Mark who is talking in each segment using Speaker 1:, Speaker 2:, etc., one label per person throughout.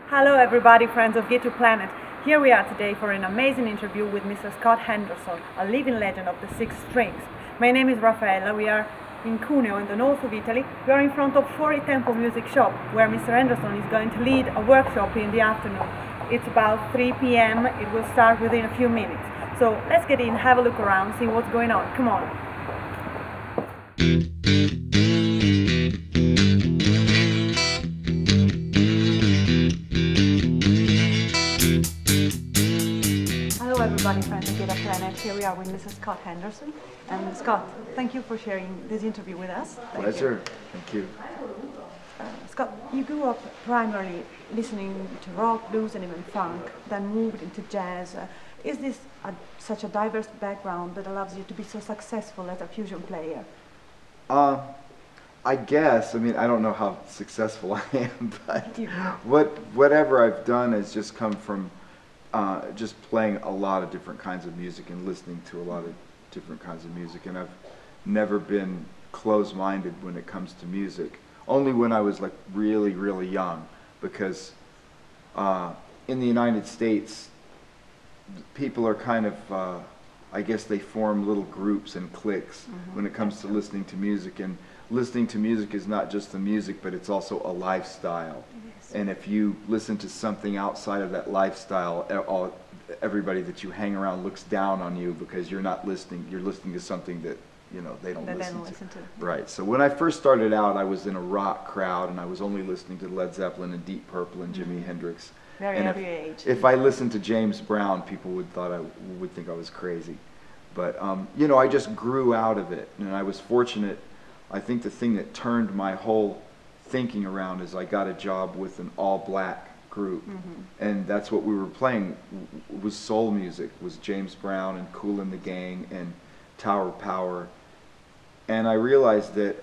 Speaker 1: Hello everybody, friends of Get to Planet. Here we are today for an amazing interview with Mr. Scott Henderson, a living legend of the six strings. My name is Raffaella. We are in Cuneo in the north of Italy. We are in front of Fuori Tempo Music Shop, where Mr. Henderson is going to lead a workshop in the afternoon. It's about 3 p.m. It will start within a few minutes. So let's get in, have a look around, see what's going on. Come on. Hello everybody, friends of Get to Planet. Here we are with Mrs. Scott Henderson. And Scott, thank you for sharing this interview with us.
Speaker 2: Pleasure. Thank you.
Speaker 1: Scott, you grew up primarily listening to rock, blues and even funk, then moved into jazz. Is this such a diverse background that allows you to be so successful as a fusion player?
Speaker 2: I guess. I mean, I don't know how successful I am, but whatever I've done has just come from just playing a lot of different kinds of music and listening to a lot of different kinds of music. And I've never been closed-minded when it comes to music. Only when I was like really, really young, because in the United States, people are kind of, I guess they form little groups and cliques when it comes to listening to music. And listening to music is not just the music, but it's also a lifestyle. And if you listen to something outside of that lifestyle, everybody that you hang around looks down on you because you're not listening. You're listening to something that, you know, they don't listen to. Right. So when I first started out, I was in a rock crowd, and I was only listening to Led Zeppelin and Deep Purple and Jimi Hendrix.
Speaker 1: Very early age.
Speaker 2: If I listened to James Brown, people would think I was crazy. But you know, I just grew out of it, and I was fortunate. I think the thing that turned my whole thinking around is I got a job with an all-black group, and that's what we were playing. Was soul music. Was James Brown and Kool and the Gang and Tower Power. And I realized that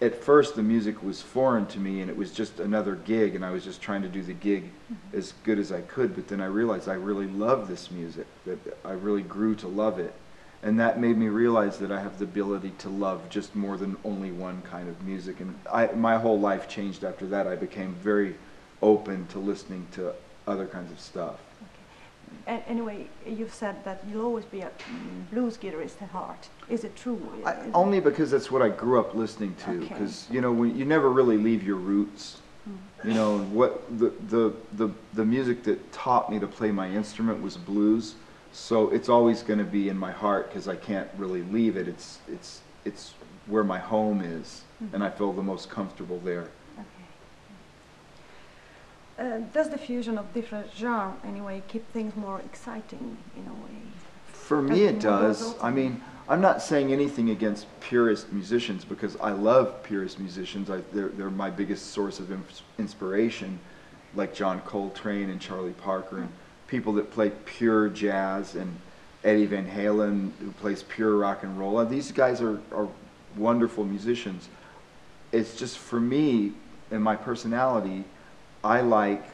Speaker 2: at first the music was foreign to me, and it was just another gig, and I was just trying to do the gig as good as I could. But then I realized I really love this music, that I really grew to love it. And that made me realize that I have the ability to love just more than only one kind of music. And my whole life changed after that. I became very open to listening to other kinds of stuff.
Speaker 1: Anyway, you've said that you'll always be a blues guitarist at heart. Is it true?
Speaker 2: Only because that's what I grew up listening to. Because you know, you never really leave your roots. You know, what the music that taught me to play my instrument was blues. So it's always going to be in my heart because I can't really leave it. It's where my home is, and I feel the most comfortable there.
Speaker 1: Does the fusion of different genres, anyway, keep things more exciting in a way?
Speaker 2: For me it does. I mean, I'm not saying anything against purist musicians, because I love purist musicians. They're my biggest source of inspiration, like John Coltrane and Charlie Parker, and people that play pure jazz, and Eddie Van Halen, who plays pure rock and roll. These guys are wonderful musicians. It's just, for me and my personality, I like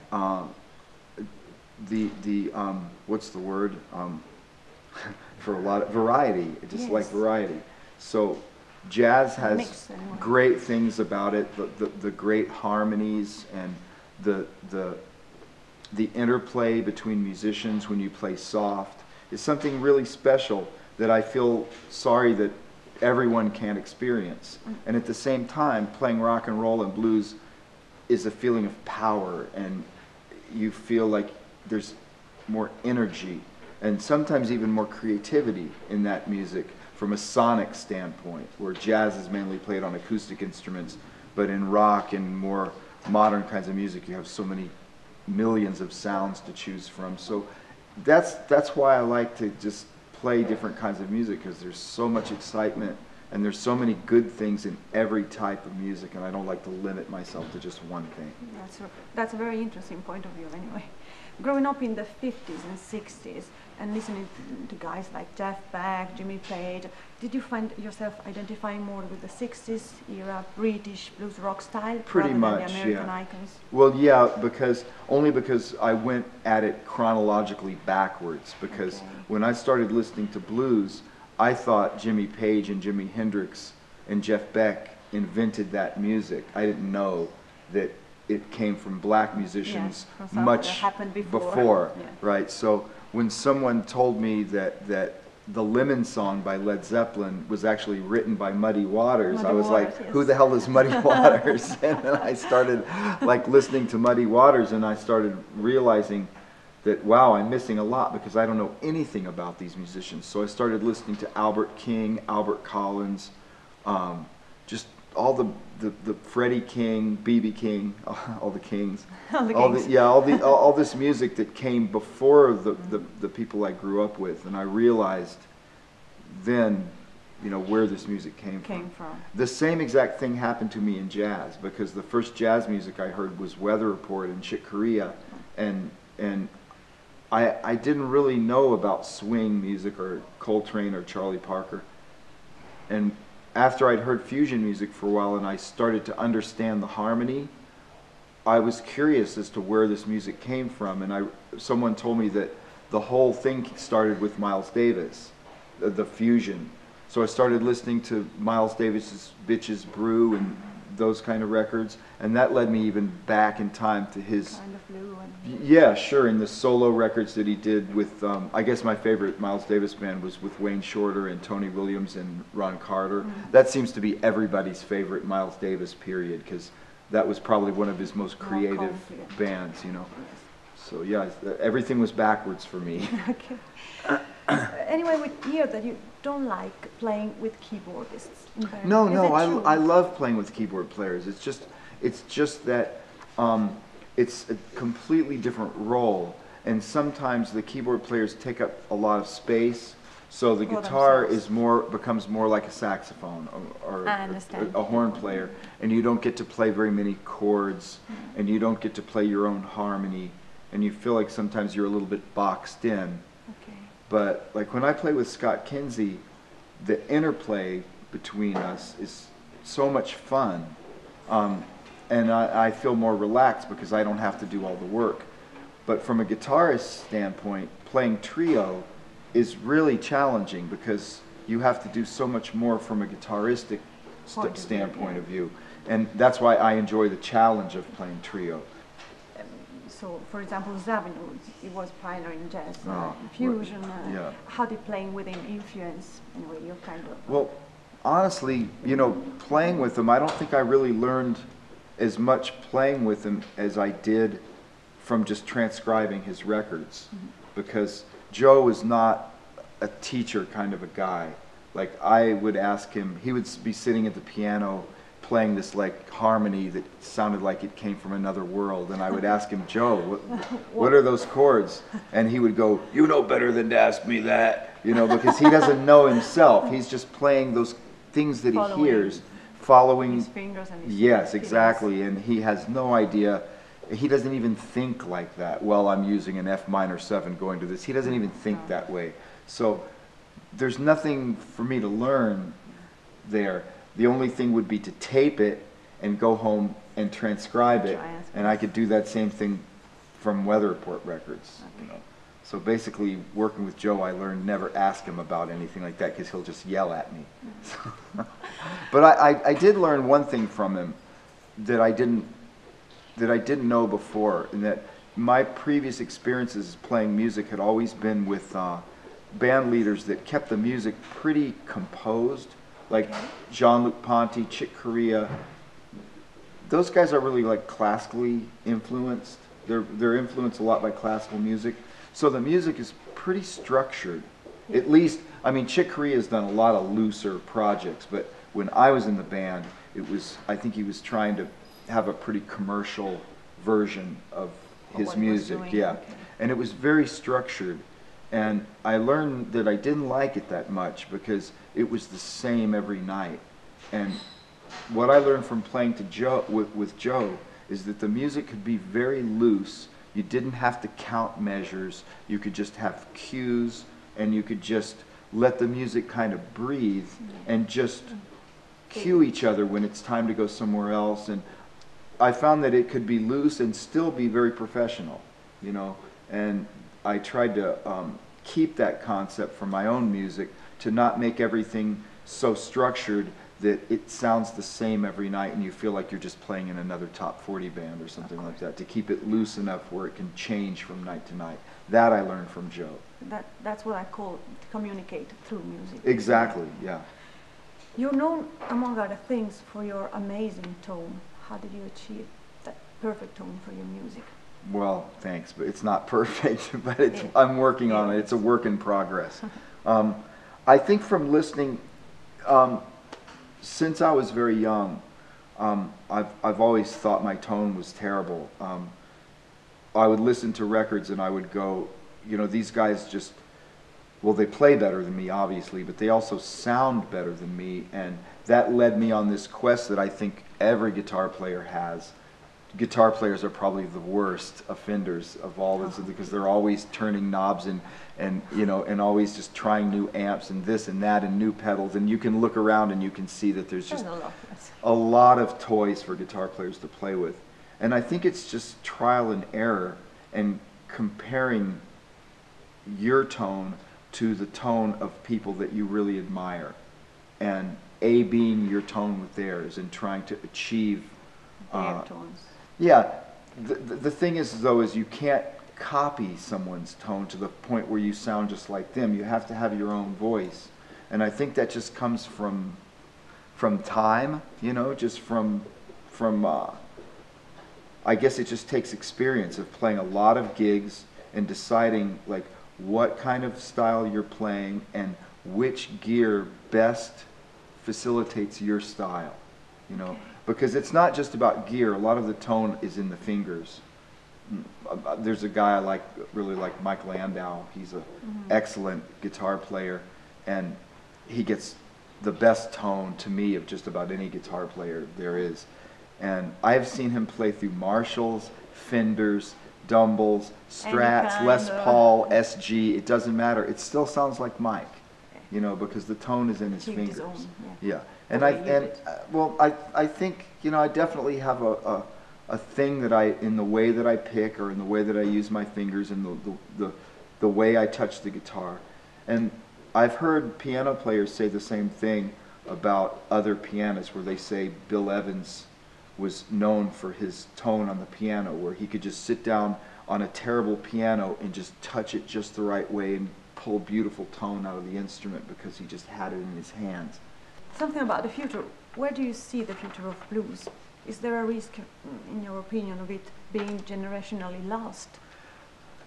Speaker 2: what's the word, for a lot of variety. I just like variety. So jazz has great things about it, the great harmonies and the interplay between musicians when you play soft is something really special that I feel sorry that everyone can't experience. And at the same time, playing rock and roll and blues is a feeling of power, and you feel like there's more energy and sometimes even more creativity in that music from a sonic standpoint, where jazz is mainly played on acoustic instruments, but in rock and more modern kinds of music you have so many millions of sounds to choose from. So that's why I like to just play different kinds of music, because there's so much excitement and there's so many good things in every type of music, and I don't like to limit myself to just one thing.
Speaker 1: That's a very interesting point of view anyway. Growing up in the 50s and 60s and listening to guys like Jeff Beck, Jimmy Page, did you find yourself identifying more with the 60s era British blues rock style
Speaker 2: Pretty
Speaker 1: rather
Speaker 2: much,
Speaker 1: than the American
Speaker 2: yeah.
Speaker 1: icons?
Speaker 2: Well, yeah, only because I went at it chronologically backwards, because when I started listening to blues, I thought Jimmy Page and Jimi Hendrix and Jeff Beck invented that music. I didn't know that it came from black musicians
Speaker 1: from something
Speaker 2: much
Speaker 1: that happened before. Yeah.
Speaker 2: Right? So when someone told me that the Lemon Song by Led Zeppelin was actually written by Muddy Waters, I was like,
Speaker 1: yes.
Speaker 2: who the hell is Muddy Waters? And then I started like listening to Muddy Waters, and I started realizing that, wow, I'm missing a lot because I don't know anything about these musicians. So I started listening to Albert King, Albert Collins, just all the Freddie King, B.B. King, all the Kings, all this music that came before the people I grew up with, and I realized then, you know, where this music came from. The same exact thing happened to me in jazz, because the first jazz music I heard was Weather Report and Chick Corea, and I didn't really know about swing music or Coltrane or Charlie Parker, and after I'd heard fusion music for a while and I started to understand the harmony, I was curious as to where this music came from, and someone told me that the whole thing started with Miles Davis, the fusion. So I started listening to Miles Davis's Bitches Brew and those kind of records, and that led me even back in time to his
Speaker 1: Kind of Blue and
Speaker 2: yeah, sure, and the solo records that he did with I guess my favorite Miles Davis band was with Wayne Shorter and Tony Williams and Ron Carter. That seems to be everybody's favorite Miles Davis period, because that was probably one of his most creative bands, you know. So yeah, everything was backwards for me.
Speaker 1: Okay. Anyway, we hear that you don't like playing with keyboardists.
Speaker 2: No, I love playing with keyboard players. It's just that it's a completely different role, and sometimes the keyboard players take up a lot of space, so the guitar becomes more like a saxophone or a horn player, and you don't get to play very many chords, and you don't get to play your own harmony, and you feel like sometimes you're a little bit boxed in.
Speaker 1: Okay.
Speaker 2: But like when I play with Scott Kinsey, the interplay between us is so much fun, and I feel more relaxed because I don't have to do all the work. But from a guitarist standpoint, playing trio is really challenging because you have to do so much more from a guitaristic standpoint of view, and that's why I enjoy the challenge of playing trio.
Speaker 1: So, for example, Zavino, he was pioneer in jazz, fusion. How did playing with him influence, anyway, your kind of...
Speaker 2: Well, honestly, you know, playing with him, I don't think I really learned as much playing with him as I did from just transcribing his records, because Joe is not a teacher kind of a guy. Like, I would ask him, he would be sitting at the piano playing this like harmony that sounded like it came from another world, and I would ask him, Joe, what are those chords? And he would go, you know better than to ask me that, you know, because he doesn't know himself. He's just playing those things that he hears, following
Speaker 1: his fingers and his
Speaker 2: yes, exactly, and he has no idea. He doesn't even think like that. Well, I'm using an F minor 7 going to this. He doesn't even think that way. So there's nothing for me to learn there. The only thing would be to tape it and go home and transcribe it, and I could do that same thing from Weather Report records. You know. So basically, working with Joe, I learned never ask him about anything like that because he'll just yell at me. But I did learn one thing from him that I didn't know before, and that my previous experiences playing music had always been with band leaders that kept the music pretty composed. Like Jean-Luc Ponty, Chick Corea, those guys are really like classically influenced. They're influenced a lot by classical music. So the music is pretty structured. At least, I mean, Chick Corea has done a lot of looser projects, but when I was in the band, I think he was trying to have a pretty commercial version of his music. And it was very structured. And I learned that I didn't like it that much because it was the same every night. And what I learned from playing with Joe is that the music could be very loose. You didn't have to count measures. You could just have cues, and you could just let the music kind of breathe and just cue each other when it's time to go somewhere else. And I found that it could be loose and still be very professional, you know. And I tried to keep that concept for my own music, to not make everything so structured that it sounds the same every night and you feel like you're just playing in another top 40 band or something like that, to keep it loose enough where it can change from night to night. That I learned from Joe.
Speaker 1: That's what I call to communicate through music.
Speaker 2: Exactly, yeah.
Speaker 1: You're known, among other things, for your amazing tone. How did you achieve that perfect tone for your music?
Speaker 2: Well, thanks, but it's not perfect, but I'm working on it. It's a work in progress. I think from listening, since I was very young, I've always thought my tone was terrible. I would listen to records and I would go, you know, these guys just, well, they play better than me, obviously, but they also sound better than me, and that led me on this quest that I think every guitar player has. Guitar players are probably the worst offenders of all this, because they're always turning knobs and you know, and always just trying new amps and this and that and new pedals, and you can look around and you can see that there's just a lot of toys for guitar players to play with. And I think it's just trial and error and comparing your tone to the tone of people that you really admire, and being your tone with theirs and trying to achieve
Speaker 1: their tones.
Speaker 2: Yeah, the thing is, though, is you can't copy someone's tone to the point where you sound just like them. You have to have your own voice, and I think that just comes from time, you know, just from I guess it just takes experience of playing a lot of gigs and deciding like what kind of style you're playing and which gear best facilitates your style, you know. Because it's not just about gear. A lot of the tone is in the fingers. There's a guy I really like, Mike Landau. He's an excellent guitar player, and he gets the best tone to me of just about any guitar player there is. And I've seen him play through Marshalls, Fenders, Dumbles, Strats, Les Paul, SG. It doesn't matter. It still sounds like Mike, you know, because the tone is in his fingers. Yeah. And I think, you know, I definitely have a thing that in the way that I pick, or in the way that I use my fingers, and the way I touch the guitar. And I've heard piano players say the same thing about other pianists, where they say Bill Evans was known for his tone on the piano, where he could just sit down on a terrible piano and just touch it just the right way and pull beautiful tone out of the instrument because he just had it in his hands.
Speaker 1: Something about the future. Where do you see the future of blues? Is there a risk, in your opinion, of it being generationally lost?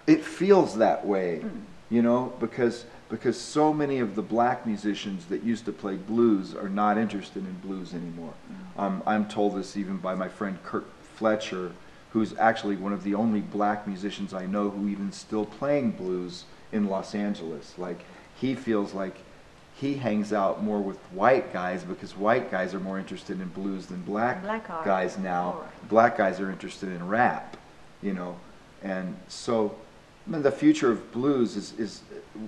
Speaker 2: It feels that way, you know, because so many of the black musicians that used to play blues are not interested in blues anymore. I'm told this even by my friend Kirk Fletcher, who's actually one of the only black musicians I know who even still playing blues in Los Angeles. Like, he feels like he hangs out more with white guys because white guys are more interested in blues than black guys now. Black guys are interested in rap, you know. And so, I mean, the future of blues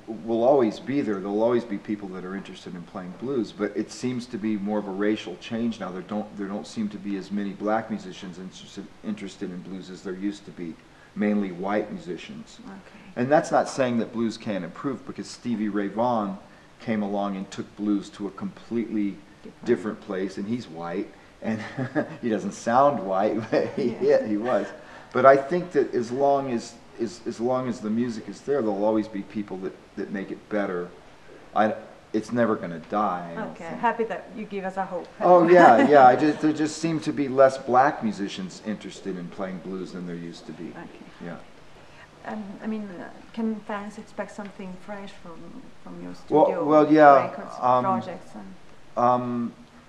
Speaker 2: will always be there. There'll always be people that are interested in playing blues, but it seems to be more of a racial change now. There don't seem to be as many black musicians interested in blues as there used to be. Mainly white musicians. And that's not saying that blues can't improve, because Stevie Ray Vaughan came along and took blues to a completely different place, and he's white, and he doesn't sound white, but he was. But I think that as long as the music is there, there'll always be people that make it better. It's never going to die.
Speaker 1: Okay, happy that you give us a hope.
Speaker 2: Oh yeah. There just seem to be less black musicians interested in playing blues than there used to be.
Speaker 1: Okay.
Speaker 2: Yeah.
Speaker 1: I mean, can fans expect something fresh from your studio records, projects?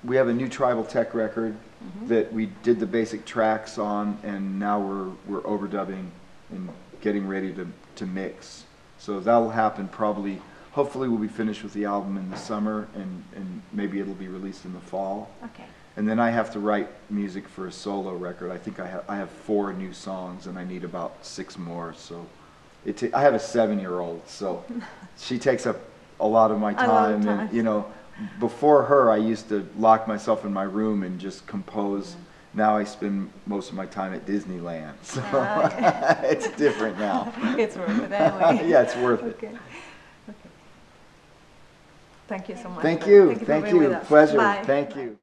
Speaker 2: We have a new Tribal Tech record that we did the basic tracks on, and now we're overdubbing and getting ready to mix. So that'll happen probably. Hopefully we'll be finished with the album in the summer, and maybe it'll be released in the fall.
Speaker 1: Okay.
Speaker 2: And then I have to write music for a solo record. I think I have 4 new songs, and I need about 6 more. So I have a 7-year-old, so she takes up a lot of my time. And you know, before her, I used to lock myself in my room and just compose. Now I spend most of my time at Disneyland, so it's different now.
Speaker 1: It's worth it anyway.
Speaker 2: Yeah, it's worth it.
Speaker 1: Okay. Thank you so much.
Speaker 2: Thank you.
Speaker 1: for
Speaker 2: Thank
Speaker 1: being with
Speaker 2: you.
Speaker 1: us.
Speaker 2: Pleasure.
Speaker 1: Bye.
Speaker 2: Thank you.